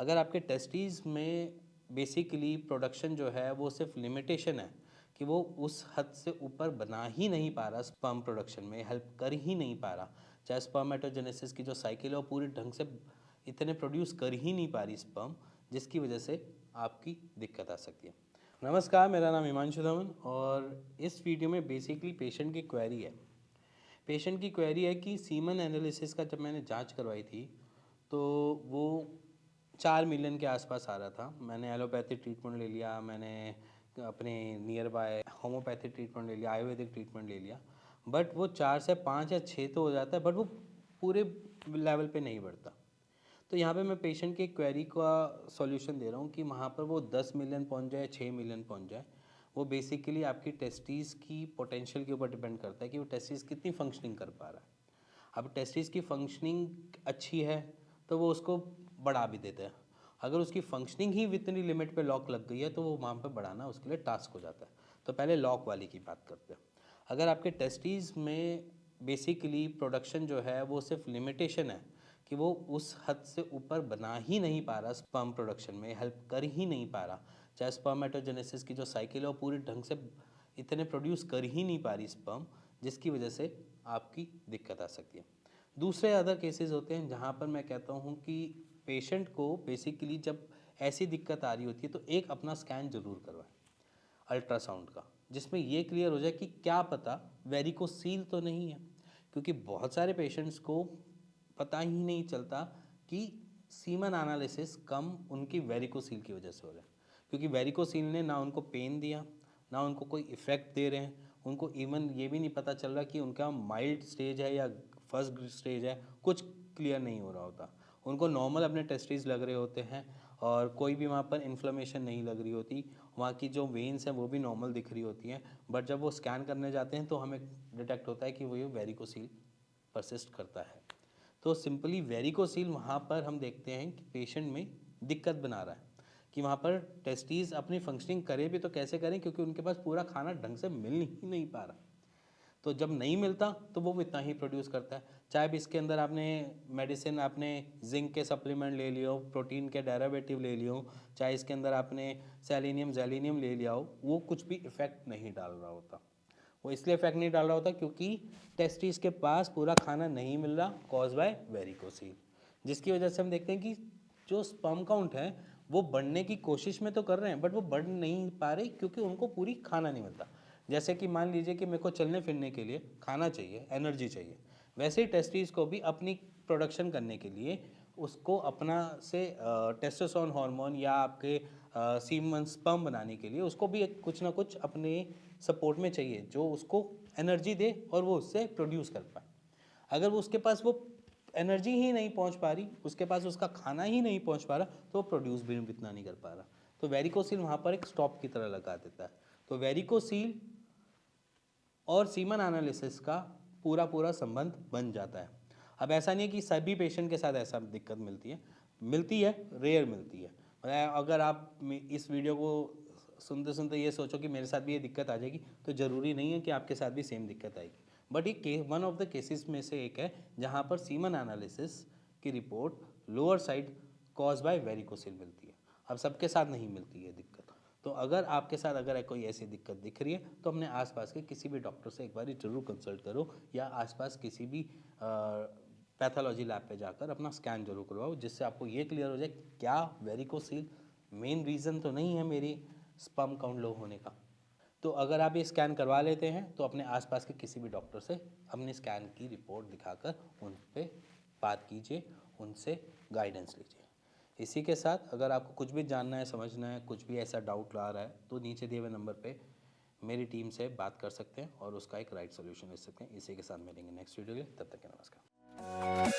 अगर आपके टेस्टीज़ में बेसिकली प्रोडक्शन जो है वो सिर्फ लिमिटेशन है कि वो उस हद से ऊपर बना ही नहीं पा रहा, स्पर्म प्रोडक्शन में हेल्प कर ही नहीं पा रहा, चाहे स्पर्मेटोजेनेसिस की जो साइकिल है वो पूरी ढंग से इतने प्रोड्यूस कर ही नहीं पा रही स्पर्म, जिसकी वजह से आपकी दिक्कत आ सकती है। नमस्कार, मेरा नाम हिमांशु धवन और इस वीडियो में बेसिकली पेशेंट की क्वेरी है। पेशेंट की क्वेरी है कि सीमन एनालिसिस का जब मैंने जांच करवाई थी तो वो 4 मिलियन के आसपास आ रहा था। मैंने एलोपैथिक ट्रीटमेंट ले लिया, मैंने अपने नियर बाय होम्योपैथिक ट्रीटमेंट ले लिया, आयुर्वेदिक ट्रीटमेंट ले लिया, बट वो 4 से 5 या 6 तो हो जाता है, बट वो पूरे लेवल पे नहीं बढ़ता। तो यहाँ पे मैं पेशेंट की क्वेरी का सॉल्यूशन दे रहा हूँ कि वहाँ पर वो 10 मिलियन पहुँच जाए, 6 मिलियन पहुँच जाए, वो बेसिकली आपकी टेस्टीज़ की पोटेंशियल के ऊपर डिपेंड करता है कि वो टेस्टीज़ कितनी फंक्शनिंग कर पा रहा है। अब टेस्टीज़ की फंक्शनिंग अच्छी है तो वो उसको बढ़ा भी देते हैं। अगर उसकी फंक्शनिंग ही इतनी लिमिट पे लॉक लग गई है तो वो वहाँ पे बढ़ाना उसके लिए टास्क हो जाता है। तो पहले लॉक वाली की बात करते हैं। अगर आपके टेस्टीज़ में बेसिकली प्रोडक्शन जो है वो सिर्फ लिमिटेशन है कि वो उस हद से ऊपर बना ही नहीं पा रहा, स्पर्म प्रोडक्शन में हेल्प कर ही नहीं पा रहा, चाहे स्पर्मेटोजेनेसिस की जो साइकिल है वो पूरी ढंग से इतने प्रोड्यूस कर ही नहीं पा रही स्पर्म, जिसकी वजह से आपकी दिक्कत आ सकती है। दूसरे अदर केसेस होते हैं जहाँ पर मैं कहता हूँ कि पेशेंट को बेसिकली जब ऐसी दिक्कत आ रही होती है तो एक अपना स्कैन जरूर करवाएं अल्ट्रासाउंड का, जिसमें ये क्लियर हो जाए कि क्या पता वेरिकोसील तो नहीं है, क्योंकि बहुत सारे पेशेंट्स को पता ही नहीं चलता कि सीमन एनालिसिस कम उनकी वेरिकोसील की वजह से हो रहा है, क्योंकि वेरिकोसील ने ना उनको पेन दिया, ना उनको कोई इफ़ेक्ट दे रहे हैं, उनको इवन ये भी नहीं पता चल रहा कि उनका माइल्ड स्टेज है या फर्स्ट स्टेज है, कुछ क्लियर नहीं हो रहा होता। उनको नॉर्मल अपने टेस्टिस लग रहे होते हैं और कोई भी वहाँ पर इन्फ्लेमेशन नहीं लग रही होती, वहाँ की जो वेन्स हैं वो भी नॉर्मल दिख रही होती हैं, बट जब वो स्कैन करने जाते हैं तो हमें डिटेक्ट होता है कि वो ये वेरिकोसील परसिस्ट करता है। तो सिंपली वेरिकोसील वहाँ पर हम देखते हैं कि पेशेंट में दिक्कत बना रहा है कि वहाँ पर टेस्टीज अपनी फंक्शनिंग करें भी तो कैसे करें, क्योंकि उनके पास पूरा खाना ढंग से मिल ही नहीं पा रहा। तो जब नहीं मिलता तो वो इतना ही प्रोड्यूस करता है, चाहे भी इसके अंदर आपने मेडिसिन, आपने जिंक के सप्लीमेंट ले लियो, प्रोटीन के डेरिवेटिव ले लियो, चाहे इसके अंदर आपने सेलेनियम जेलिनियम ले लिया हो, वो कुछ भी इफेक्ट नहीं डाल रहा होता। वो इसलिए इफेक्ट नहीं डाल रहा होता क्योंकि टेस्टिस के पास पूरा खाना नहीं मिल रहा, कॉज बाय वेरिकोसील, जिसकी वजह से हम देखते हैं कि जो स्पर्म काउंट है वो बढ़ने की कोशिश में तो कर रहे हैं बट वो बढ़ नहीं पा रही क्योंकि उनको पूरी खाना नहीं मिलता। जैसे कि मान लीजिए कि मेरे को चलने फिरने के लिए खाना चाहिए, एनर्जी चाहिए, वैसे ही टेस्टिस को भी अपनी प्रोडक्शन करने के लिए उसको अपना से टेस्टोस्टेरोन हार्मोन या आपके सीमन स्पर्म बनाने के लिए उसको भी एक कुछ ना कुछ अपने सपोर्ट में चाहिए जो उसको एनर्जी दे और वो उससे प्रोड्यूस कर पाए। अगर वो उसके पास वो एनर्जी ही नहीं पहुंच पा रही, उसके पास उसका खाना ही नहीं पहुंच पा रहा, तो वो प्रोड्यूस भी इतना नहीं कर पा रहा। तो वेरिकोसील वहाँ पर एक स्टॉप की तरह लगा देता है। तो वेरिकोसील और सीमन एनालिसिस का पूरा पूरा संबंध बन जाता है। अब ऐसा नहीं है कि सभी पेशेंट के साथ ऐसा दिक्कत मिलती है, रेयर मिलती है। अगर आप इस वीडियो को सुनते सुनते ये सोचो कि मेरे साथ भी ये दिक्कत आ जाएगी, तो ज़रूरी नहीं है कि आपके साथ भी सेम दिक्कत आएगी, बट ये वन ऑफ द केसेस में से एक है जहाँ पर सीमन एनालिसिस की report lower side cause by varicocele मिलती है। अब सबके साथ नहीं मिलती है दिक्कत। तो अगर आपके साथ अगर कोई ऐसी दिक्कत दिख रही है तो अपने आसपास के किसी भी डॉक्टर से एक बार ज़रूर कंसल्ट करो, या आसपास किसी भी पैथोलॉजी लैब पे जाकर अपना स्कैन जरूर करवाओ, जिससे आपको ये क्लियर हो जाए क्या वेरिकोसील मेन रीज़न तो नहीं है मेरी स्पर्म काउंट लो होने का। तो अगर आप ये स्कैन करवा लेते हैं तो अपने आसपास के किसी भी डॉक्टर से अपने स्कैन की रिपोर्ट दिखाकर उन पे बात कीजिए, उनसे गाइडेंस लीजिए। इसी के साथ अगर आपको कुछ भी जानना है, समझना है, कुछ भी ऐसा डाउट आ रहा है तो नीचे दिए हुए नंबर पे मेरी टीम से बात कर सकते हैं और उसका एक राइट सोल्यूशन ले सकते हैं। इसी के साथ मिलेंगे नेक्स्ट वीडियो के लिए, तब तक के नमस्कार।